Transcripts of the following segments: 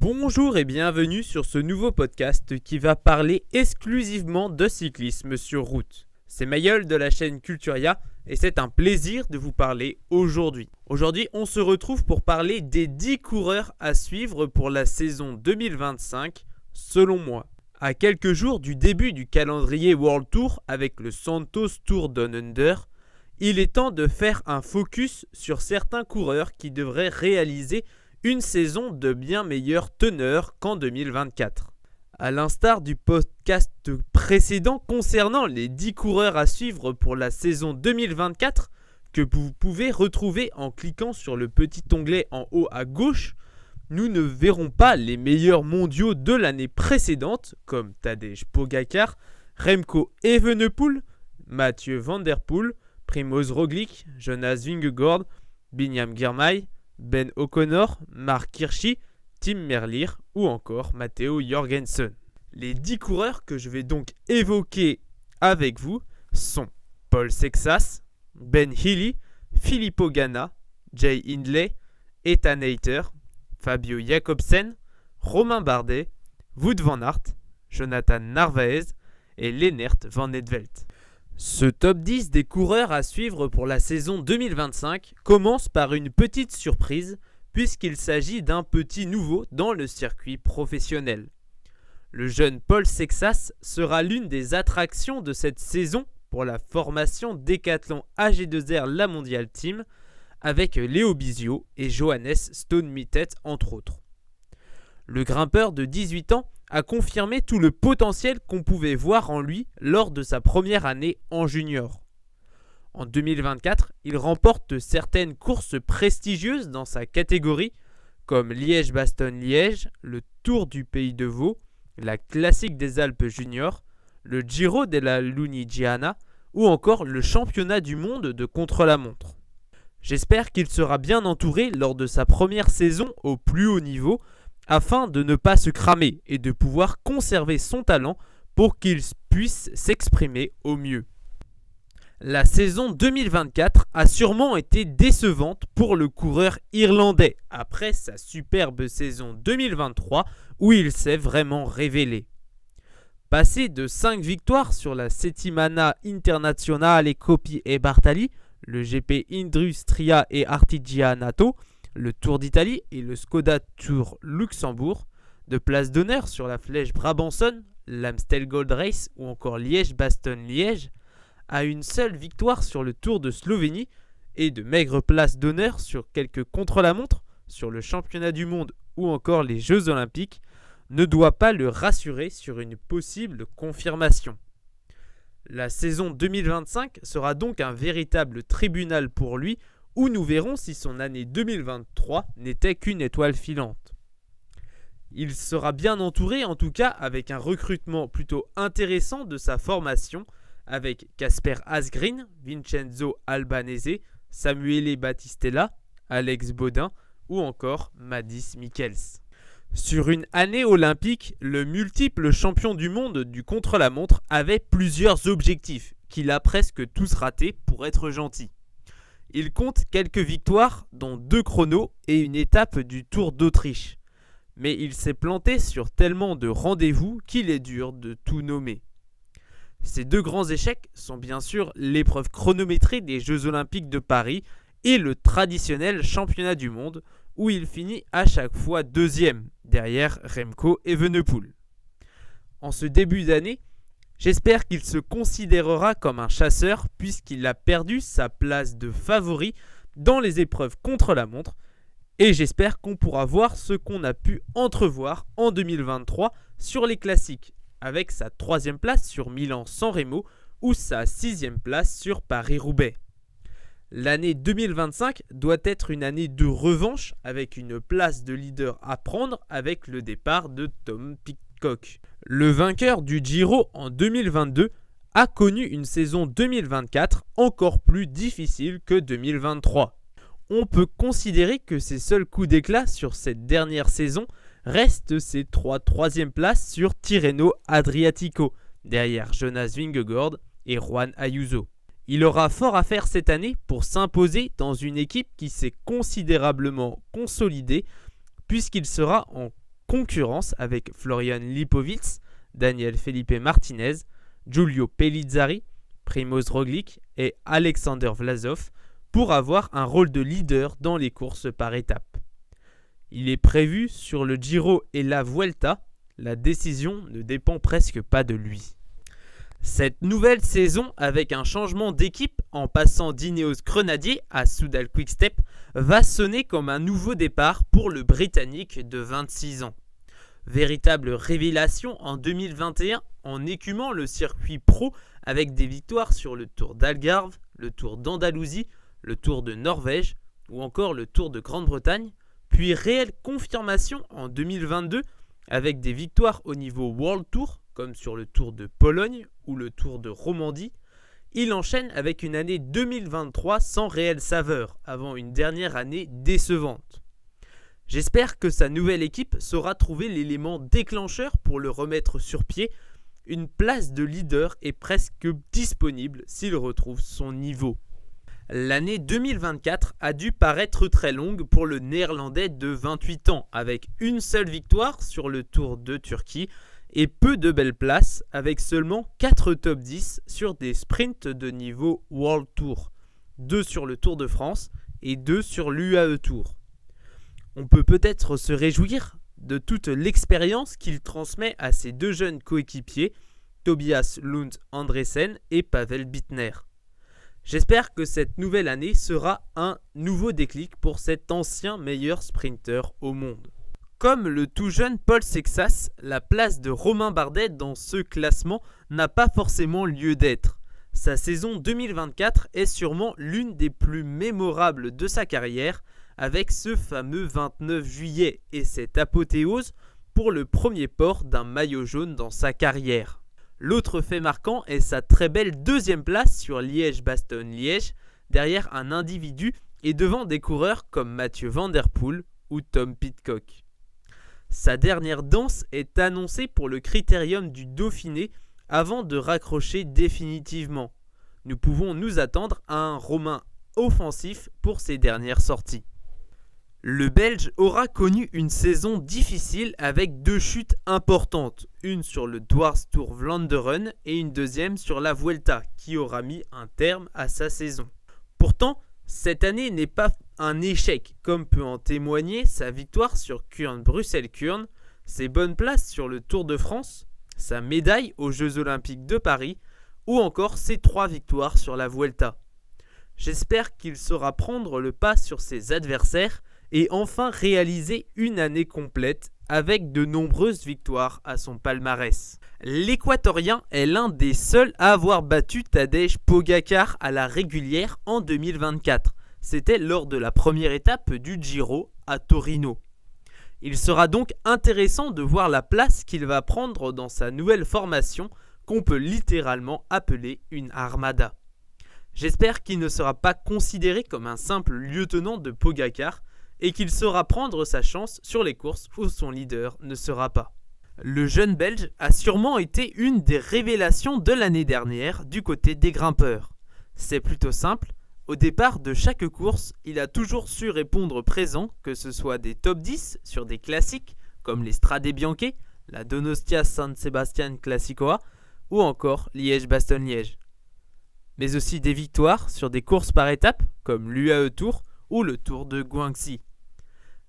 Bonjour et bienvenue sur ce nouveau podcast qui va parler exclusivement de cyclisme sur route. C'est Mayol de la chaîne Culturia et c'est un plaisir de vous parler aujourd'hui. Aujourd'hui, on se retrouve pour parler des 10 coureurs à suivre pour la saison 2025, selon moi. À quelques jours du début du calendrier World Tour avec le Santos Tour Down Under, il est temps de faire un focus sur certains coureurs qui devraient réaliser une saison de bien meilleure teneur qu'en 2024. À l'instar du podcast précédent concernant les 10 coureurs à suivre pour la saison 2024, que vous pouvez retrouver en cliquant sur le petit onglet en haut à gauche, nous ne verrons pas les meilleurs mondiaux de l'année précédente, comme Tadej Pogačar, Remco Evenepoel, Mathieu Van Der Poel, Primož Roglič, Jonas Vingegaard, Biniam Girmay, Ben O'Connor, Mark Hirschi, Tim Merlier ou encore Matteo Jorgensen. Les 10 coureurs que je vais donc évoquer avec vous sont Paul Sexas, Ben Healy, Filippo Ganna, Jay Hindley, Ethan Hayter, Fabio Jakobsen, Romain Bardet, Wout van Aert, Jonathan Narvaez et Lennart van Eetvelt. Ce top 10 des coureurs à suivre pour la saison 2025 commence par une petite surprise puisqu'il s'agit d'un petit nouveau dans le circuit professionnel. Le jeune Paul Sexas sera l'une des attractions de cette saison pour la formation Decathlon AG2R La Mondial Team avec Léo Bizio et Johannes Stone-Mittet entre autres. Le grimpeur de 18 ans a confirmé tout le potentiel qu'on pouvait voir en lui lors de sa première année en junior. En 2024, il remporte certaines courses prestigieuses dans sa catégorie, comme Liège-Bastogne-Liège, le Tour du Pays de Vaud, la Classique des Alpes junior, le Giro della Lunigiana ou encore le championnat du monde de contre-la-montre. J'espère qu'il sera bien entouré lors de sa première saison au plus haut niveau, afin de ne pas se cramer et de pouvoir conserver son talent pour qu'il puisse s'exprimer au mieux. La saison 2024 a sûrement été décevante pour le coureur irlandais après sa superbe saison 2023 où il s'est vraiment révélé. Passé de 5 victoires sur la Settimana Internazionale Coppi e Bartali, le GP Industria e Artigianato, le Tour d'Italie et le Skoda Tour Luxembourg, de place d'honneur sur la Flèche Brabançonne, l'Amstel Gold Race ou encore Liège-Bastogne-Liège, à une seule victoire sur le Tour de Slovénie et de maigres places d'honneur sur quelques contre-la-montre, sur le championnat du monde ou encore les Jeux Olympiques, ne doit pas le rassurer sur une possible confirmation. La saison 2025 sera donc un véritable tribunal pour lui où nous verrons si son année 2023 n'était qu'une étoile filante. Il sera bien entouré en tout cas avec un recrutement plutôt intéressant de sa formation avec Casper Asgreen, Vincenzo Albanese, Samuele Battistella, Alex Baudin ou encore Mads Michels. Sur une année olympique, le multiple champion du monde du contre-la-montre avait plusieurs objectifs qu'il a presque tous ratés pour être gentil. Il compte quelques victoires, dont 2 chronos et une étape du Tour d'Autriche. Mais il s'est planté sur tellement de rendez-vous qu'il est dur de tout nommer. Ces 2 grands échecs sont bien sûr l'épreuve chronométrée des Jeux Olympiques de Paris et le traditionnel championnat du monde où il finit à chaque fois 2e, derrière Remco Evenepoel. En ce début d'année, j'espère qu'il se considérera comme un chasseur puisqu'il a perdu sa place de favori dans les épreuves contre-la-montre et j'espère qu'on pourra voir ce qu'on a pu entrevoir en 2023 sur les classiques avec sa 3e place sur Milan-San Remo ou sa 6e place sur Paris-Roubaix. L'année 2025 doit être une année de revanche avec une place de leader à prendre avec le départ de Tom Pidcock. Le vainqueur du Giro en 2022 a connu une saison 2024 encore plus difficile que 2023. On peut considérer que ses seuls coups d'éclat sur cette dernière saison restent ses 3 troisièmes places sur Tirreno Adriatico, derrière Jonas Vingegaard et Juan Ayuso. Il aura fort à faire cette année pour s'imposer dans une équipe qui s'est considérablement consolidée puisqu'il sera en concurrence avec Florian Lipovitz, Daniel Felipe Martinez, Giulio Pellizzari, Primoz Roglic et Alexander Vlasov pour avoir un rôle de leader dans les courses par étapes. Il est prévu sur le Giro et la Vuelta, la décision ne dépend presque pas de lui. Cette nouvelle saison, avec un changement d'équipe en passant d'Ineos Grenadier à Soudal Quick-Step, va sonner comme un nouveau départ pour le Britannique de 26 ans. Véritable révélation en 2021 en écumant le circuit pro avec des victoires sur le Tour d'Algarve, le Tour d'Andalousie, le Tour de Norvège ou encore le Tour de Grande-Bretagne, puis réelle confirmation en 2022 avec des victoires au niveau World Tour comme sur le Tour de Pologne ou le Tour de Romandie. Il enchaîne avec une année 2023 sans réelle saveur avant une dernière année décevante. J'espère que sa nouvelle équipe saura trouver l'élément déclencheur pour le remettre sur pied. Une place de leader est presque disponible s'il retrouve son niveau. L'année 2024 a dû paraître très longue pour le néerlandais de 28 ans, avec une seule victoire sur le Tour de Turquie et peu de belles places, avec seulement 4 top 10 sur des sprints de niveau World Tour, 2 sur le Tour de France et 2 sur l'UAE Tour. On peut peut-être se réjouir de toute l'expérience qu'il transmet à ses deux jeunes coéquipiers, Tobias Lund Andresen et Pavel Bittner. J'espère que cette nouvelle année sera un nouveau déclic pour cet ancien meilleur sprinter au monde. Comme le tout jeune Paul Sexas, la place de Romain Bardet dans ce classement n'a pas forcément lieu d'être. Sa saison 2024 est sûrement l'une des plus mémorables de sa carrière, avec ce fameux 29 juillet et cette apothéose pour le premier port d'un maillot jaune dans sa carrière. L'autre fait marquant est sa très belle deuxième place sur Liège-Bastogne-Liège, derrière un individu et devant des coureurs comme Mathieu Van Der Poel ou Tom Pidcock. Sa dernière danse est annoncée pour le Critérium du Dauphiné avant de raccrocher définitivement. Nous pouvons nous attendre à un Romain offensif pour ses dernières sorties. Le Belge aura connu une saison difficile avec 2 chutes importantes, une sur le Dwars Tour Vlaanderen et une deuxième sur la Vuelta, qui aura mis un terme à sa saison. Pourtant, cette année n'est pas un échec, comme peut en témoigner sa victoire sur Kuurne-Bruxelles-Kuurne, ses bonnes places sur le Tour de France, sa médaille aux Jeux Olympiques de Paris, ou encore ses 3 victoires sur la Vuelta. J'espère qu'il saura prendre le pas sur ses adversaires et enfin réaliser une année complète avec de nombreuses victoires à son palmarès. L'Équatorien est l'un des seuls à avoir battu Tadej Pogačar à la régulière en 2024. C'était lors de la première étape du Giro à Torino. Il sera donc intéressant de voir la place qu'il va prendre dans sa nouvelle formation qu'on peut littéralement appeler une armada. J'espère qu'il ne sera pas considéré comme un simple lieutenant de Pogačar et qu'il saura prendre sa chance sur les courses où son leader ne sera pas. Le jeune Belge a sûrement été une des révélations de l'année dernière du côté des grimpeurs. C'est plutôt simple, au départ de chaque course, il a toujours su répondre présent, que ce soit des top 10 sur des classiques comme les Strade Bianche, la Donostia San Sebastian Classicoa ou encore Liège-Bastogne-Liège. Mais aussi des victoires sur des courses par étapes comme l'UAE Tour ou le Tour de Guangxi.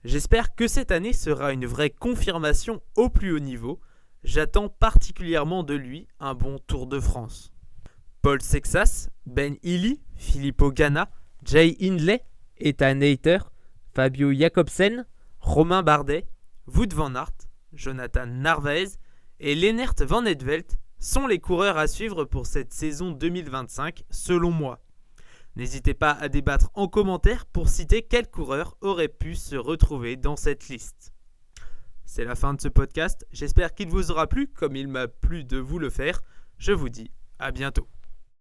J'espère que cette année sera une vraie confirmation au plus haut niveau. J'attends particulièrement de lui un bon Tour de France. Paul Sexas, Ben Illy, Filippo Ganna, Jay Hindley, Ethan Hayter, Fabio Jacobsen, Romain Bardet, Wout van Aert, Jonathan Narvaez et Lennart Van Eetvelt sont les coureurs à suivre pour cette saison 2025 selon moi. N'hésitez pas à débattre en commentaire pour citer quel coureur aurait pu se retrouver dans cette liste. C'est la fin de ce podcast, j'espère qu'il vous aura plu comme il m'a plu de vous le faire. Je vous dis à bientôt.